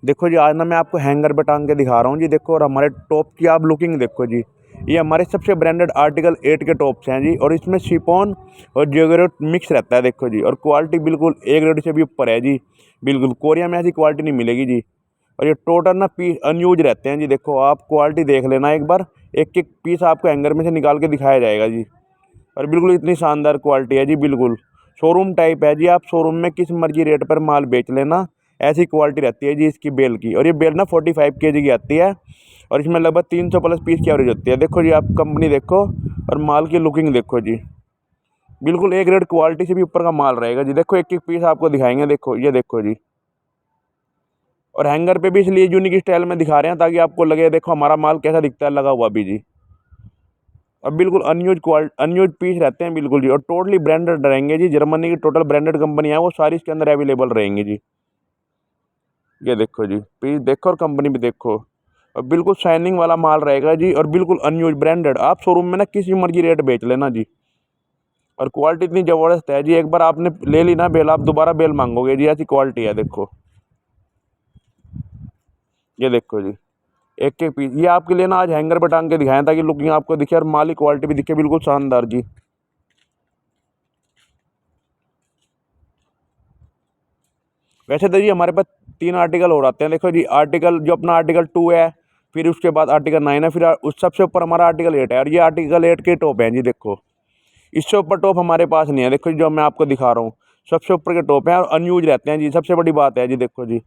देखो जी, आज ना मैं आपको हैंगर पे टांग के दिखा रहा हूँ जी। देखो, और हमारे टॉप की आप लुकिंग देखो जी। ये हमारे सबसे ब्रांडेड आर्टिकल 8 के टॉप्स हैं जी, और इसमें शिफॉन और जॉर्जेट मिक्स रहता है देखो जी। और क्वालिटी बिल्कुल ए ग्रेड से भी ऊपर है जी। बिल्कुल कोरिया में ऐसी क्वालिटी नहीं मिलेगी जी। और ये टोटल ना पीस अनयूज रहते हैं जी। देखो, आप क्वालिटी देख लेना एक बार। एक एक पीस आपको हैंगर में से निकाल के दिखाया जाएगा जी। और बिल्कुल इतनी शानदार क्वालिटी है जी। बिल्कुल शोरूम टाइप है जी। आप शोरूम में किस मर्जी रेट पर माल बेच लेना, ऐसी क्वालिटी रहती है जी इसकी बेल की। और ये बेल ना 45 kg की आती है, और इसमें लगभग 300 प्लस पीस की एवरेज होती है। देखो जी, आप कंपनी देखो और माल की लुकिंग देखो जी। बिल्कुल एक रेट क्वालिटी से भी ऊपर का माल रहेगा जी। देखो, एक एक पीस आपको दिखाएंगे। देखो, ये देखो जी। और हैंगर पे भी इसलिए यूनिक स्टाइल में दिखा रहे हैं ताकि आपको लगे देखो हमारा माल कैसा दिखता है लगा हुआ भी जी। और बिल्कुल अनयूज पीस रहते हैं बिल्कुल जी। और टोटली ब्रांडेड रहेंगे जी। जर्मनी की टोटल ब्रांडेड कंपनी है वो सारी इसके अंदर अवेलेबल रहेंगी जी। ये देखो जी, पीस देखो और कंपनी भी देखो। और बिल्कुल शाइनिंग वाला माल रहेगा जी, और बिल्कुल अनयूज ब्रांडेड। आप शोरूम में ना किसी मर्जी रेट बेच लेना जी। और क्वालिटी इतनी ज़बरदस्त है जी, एक बार आपने ले ली ना बेल, आप दोबारा बेल मांगोगे जी, ऐसी क्वालिटी है। देखो, ये देखो जी। एक एक पीस ये आपके लिए ना आज हैंगर पे टांग के दिखाएं ताकि लुकिंग आपको दिखे और माल की क्वालिटी भी दिखे बिल्कुल शानदार जी। वैसे तो जी हमारे पास 3 आर्टिकल और आते हैं। देखो जी, आर्टिकल जो अपना आर्टिकल 2 है, फिर उसके बाद आर्टिकल 9 है, फिर उस सबसे ऊपर हमारा आर्टिकल 8 है। और ये आर्टिकल 8 के टॉप हैं जी। देखो, इससे ऊपर टॉप हमारे पास नहीं है। देखो जी, जो मैं आपको दिखा रहा हूँ सबसे ऊपर के टॉप हैं, और अनयूज रहते हैं जी। सबसे बड़ी बात है जी। देखो जी,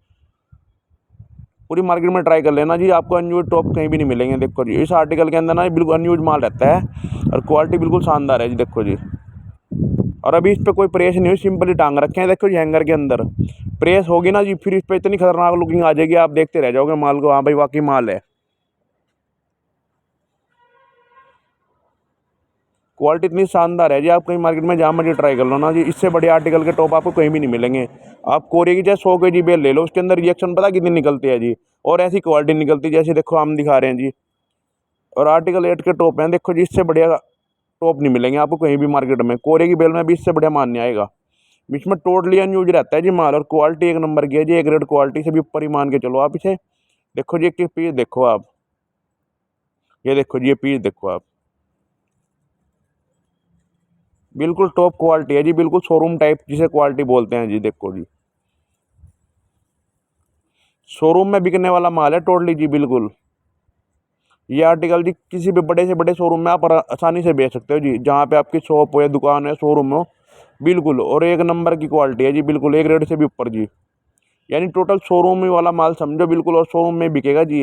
पूरी मार्केट में ट्राई कर लेना जी, आपको अनयूज टॉप कहीं भी नहीं मिलेंगे। देखो जी, इस आर्टिकल के अंदर ना बिल्कुल अनयूज माल रहता है, और क्वालिटी बिल्कुल शानदार है जी। देखो जी, और अभी इस पे कोई प्रेस नहीं हुई, सिंपली टांग रखे हैं। देखो जी, हैंगर के अंदर प्रेस होगी ना जी, फिर इस पे इतनी खतरनाक लुकिंग आ जाएगी, आप देखते रह जाओगे माल को। हाँ भाई, वाकई माल है। क्वालिटी इतनी शानदार है जी, आप कहीं मार्केट में जहाँ मर्जी ट्राई कर लो ना जी, इससे बड़े आर्टिकल के टॉप आपको कहीं भी नहीं मिलेंगे। आप कोरिया की चाहे 100 kg बेल ले लो, उसके अंदर रिएक्शन पता कितनी निकलती है जी। और ऐसी क्वालिटी निकलती है जैसे देखो हम दिखा रहे हैं जी। और आर्टिकल 8 के टॉप हैं। देखो जी, इससे बढ़िया टॉप नहीं मिलेंगे आपको कहीं भी मार्केट में। कोरिया की बेल में भी इससे बढ़िया माल नहीं आएगा। इसमें टोटली अनयूज रहता है जी माल, और क्वालिटी एक नंबर की है जी। एक ग्रेड क्वालिटी से भी ऊपर ही मान के चलो आप इसे। देखो जी, एक पीस देखो आप। ये देखो जी, ये पीस देखो आप। बिल्कुल टॉप क्वालिटी है जी। बिल्कुल शोरूम टाइप जिसे क्वालिटी बोलते हैं जी। देखो जी, शोरूम में बिकने वाला माल है टोटली जी। बिल्कुल ये आर्टिकल जी किसी भी बड़े से बड़े शोरूम में आप आसानी से बेच सकते हो जी, जहाँ पे आपकी शॉप हो या दुकान है, शोरूम हो। बिल्कुल, और एक नंबर की क्वालिटी है जी। बिल्कुल एक रेट से भी ऊपर जी। यानी टोटल शोरूम ही वाला माल समझो बिल्कुल, और शोरूम में बिकेगा जी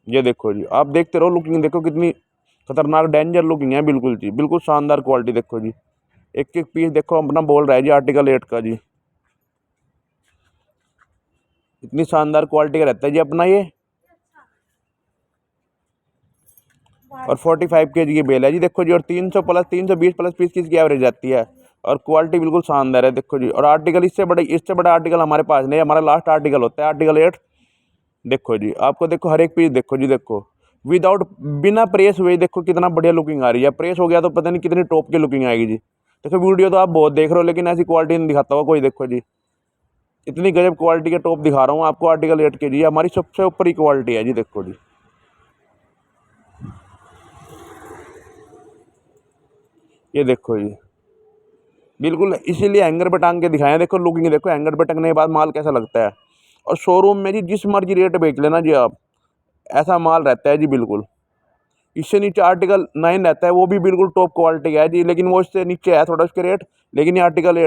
ये देखो जी, आप देखते रहो। लुकिंग देखो कितनी खतरनाक डेंजर लुकिंग है बिल्कुल जी। बिल्कुल शानदार क्वालिटी देखो जी। एक एक पीस देखो अपना बोल रहा है जी आर्टिकल 8 का जी। इतनी शानदार क्वालिटी का रहता है जी अपना ये। और 45 kg की बेल है जी। देखो जी, और 300 प्लस 320 प्लस पीस की इसकी एवरेज आती है। और क्वालिटी बिल्कुल शानदार है। देखो जी, और आर्टिकल इससे बड़ा आर्टिकल हमारे पास नहीं है। हमारा लास्ट आर्टिकल होता है आर्टिकल 8। देखो जी, आपको देखो हर एक पीस देखो जी। देखो, विदाउट बिना प्रेस हुए देखो कितना बढ़िया लुकिंग आ रही है। प्रेस हो गया तो पता नहीं कितनी टॉप की लुकिंग आएगी जी। देखो, वीडियो तो आप बहुत देख रहे हो, लेकिन ऐसी क्वालिटी नहीं दिखाता हुआ कोई। देखो जी, इतनी गजब क्वालिटी के टॉप दिखा रहा हूँ आपको आर्टिकल 8 के जी। हमारी सबसे ऊपर ही क्वालिटी है जी। देखो जी, ये देखो जी। बिल्कुल इसीलिए हैंगर पे टांग के दिखाएं। देखो लुकिंग देखो, हैंगर पे टंगने के बाद माल कैसा लगता है। और शोरूम में जी जिस मर्जी रेट बेच लेना जी आप, ऐसा माल रहता है जी। बिल्कुल इससे नीचे आर्टिकल 9 रहता है, वो भी बिल्कुल टॉप क्वालिटी का है जी, लेकिन वो इससे नीचे है थोड़ा उसके रेट। लेकिन ये आर्टिकल